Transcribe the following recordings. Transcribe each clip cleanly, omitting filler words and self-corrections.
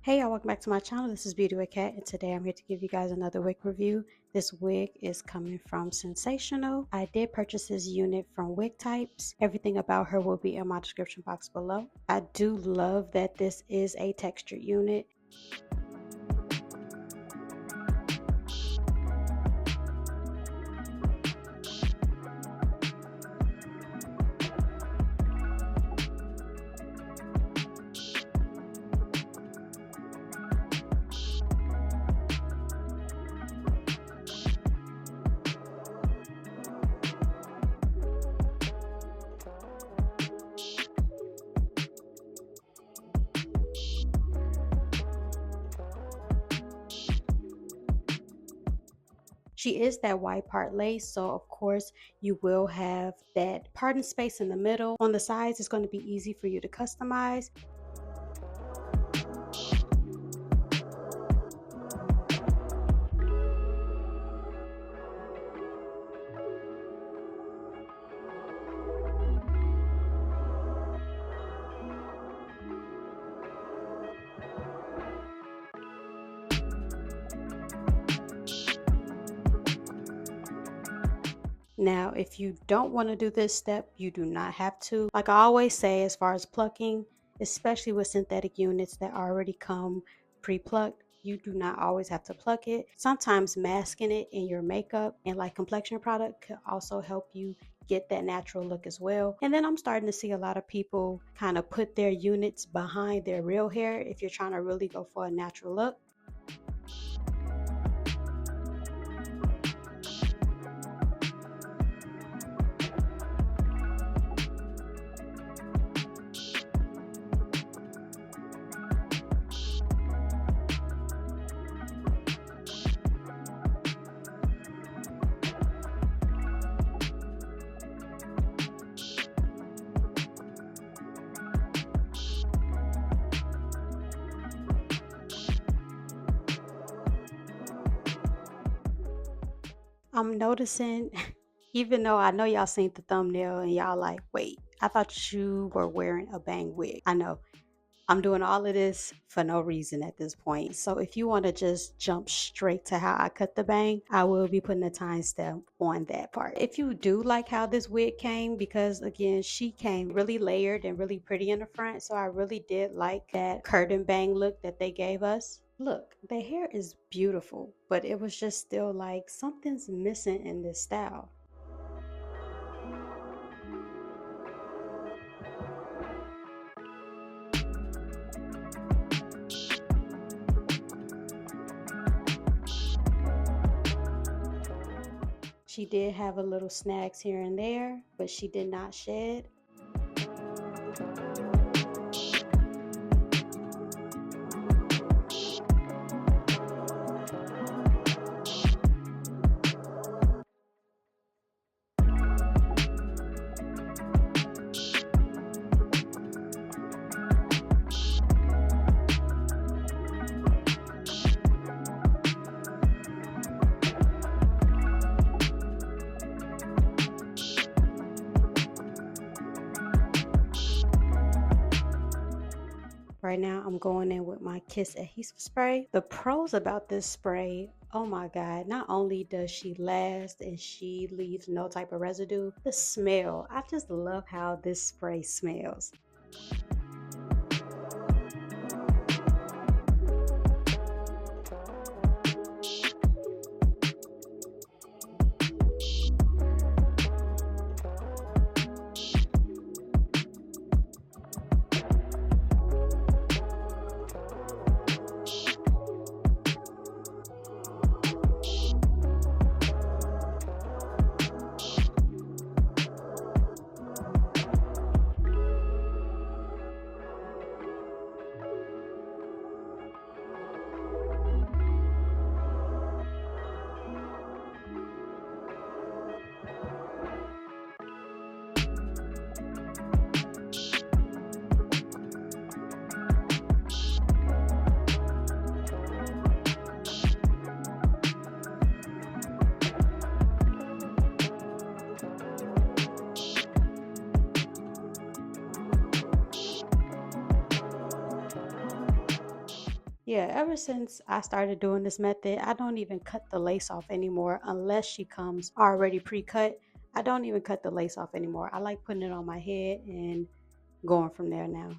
Hey y'all, welcome back to my channel. This is Beautyw.cat and today I'm here to give you guys another wig review. This wig is coming from Sensationnel. I did purchase this unit from Wig Types. Everything about her will be in my description box below. I do love that this is a textured unit. She is that white part lace, so of course you will have that parting space in the middle. On the sides, it's going to be easy for you to customize. Now, if you don't want to do this step, you do not have to. Like I always say, as far as plucking, especially with synthetic units that already come pre-plucked, you do not always have to pluck it. Sometimes masking it in your makeup and like complexion product could also help you get that natural look as well. And then I'm starting to see a lot of people kind of put their units behind their real hair if you're trying to really go for a natural look. I'm noticing, even though I know y'all seen the thumbnail and y'all like, wait, I thought you were wearing a bang wig. I know. I'm doing all of this for no reason at this point. So if you want to just jump straight to how I cut the bang, I will be putting a timestamp on that part. If you do like how this wig came, because again, she came really layered and really pretty in the front. So I really did like that curtain bang look that they gave us. Look, the hair is beautiful, but it was just still like something's missing in this style. She did have a little snags here and there, but she did not shed. Right now, I'm going in with my Kiss adhesive spray. The pros about this spray, oh my God, not only does she last and she leaves no type of residue, the smell, I just love how this spray smells. Yeah, ever since I started doing this method, I don't even cut the lace off anymore unless she comes already pre-cut. I don't even cut the lace off anymore. I like putting it on my head and going from there now.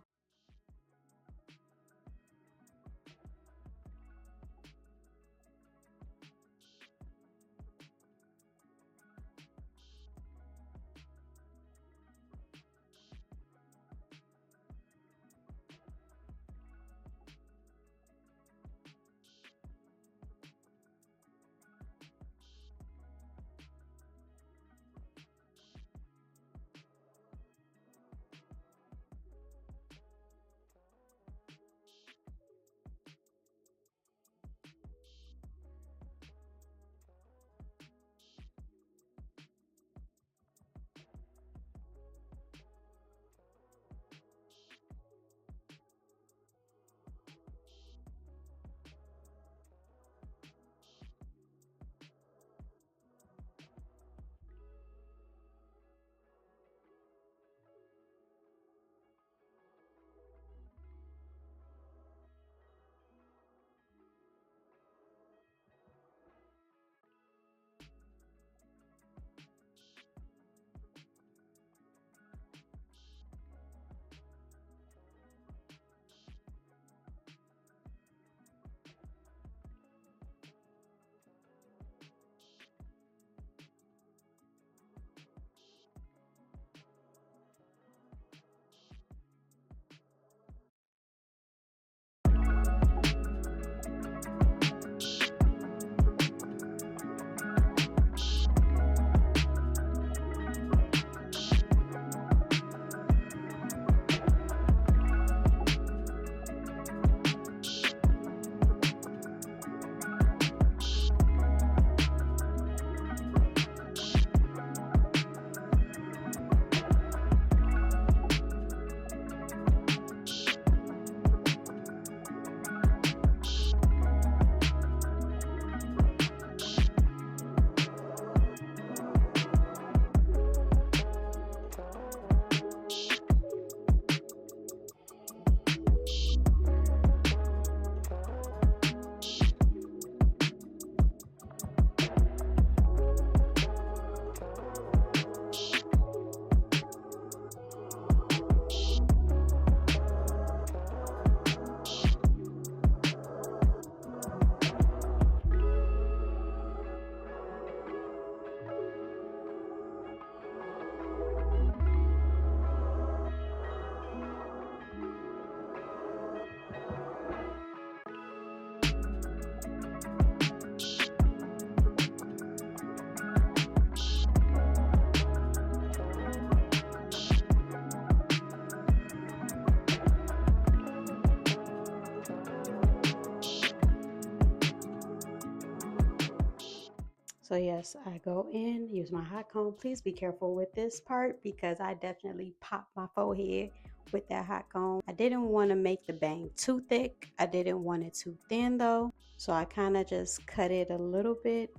So yes, I go in, use my hot comb. Please be careful with this part because I definitely popped my forehead with that hot comb. I didn't want to make the bang too thick. I didn't want it too thin though. So I kind of just cut it a little bit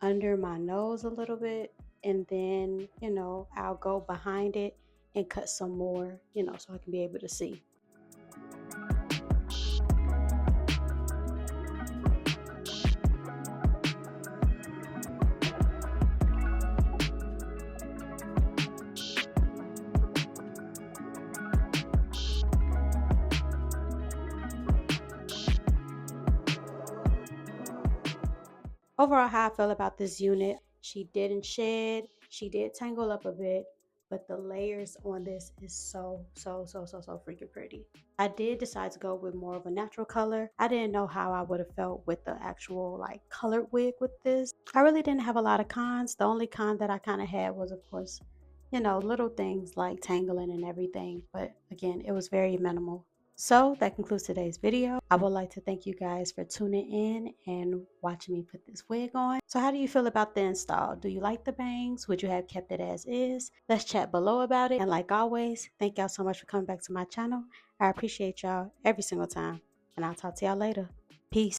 under my nose a little bit. And then, I'll go behind it and cut some more, so I can be able to see. Overall, how I feel about this unit, she didn't shed, she did tangle up a bit, but the layers on this is so freaking pretty. I did decide to go with more of a natural color. I didn't know how I would have felt with the actual like colored wig with this. I really didn't have a lot of cons. The only con that I kind of had was, of course, little things like tangling and everything, but again, it was very minimal. So that concludes today's video. I would like to thank you guys for tuning in and watching me put this wig on. So how do you feel about the install? Do you like the bangs? Would you have kept it as is? Let's chat below about it. And like always, thank y'all so much for coming back to my channel. I appreciate y'all every single time. And I'll talk to y'all later. Peace.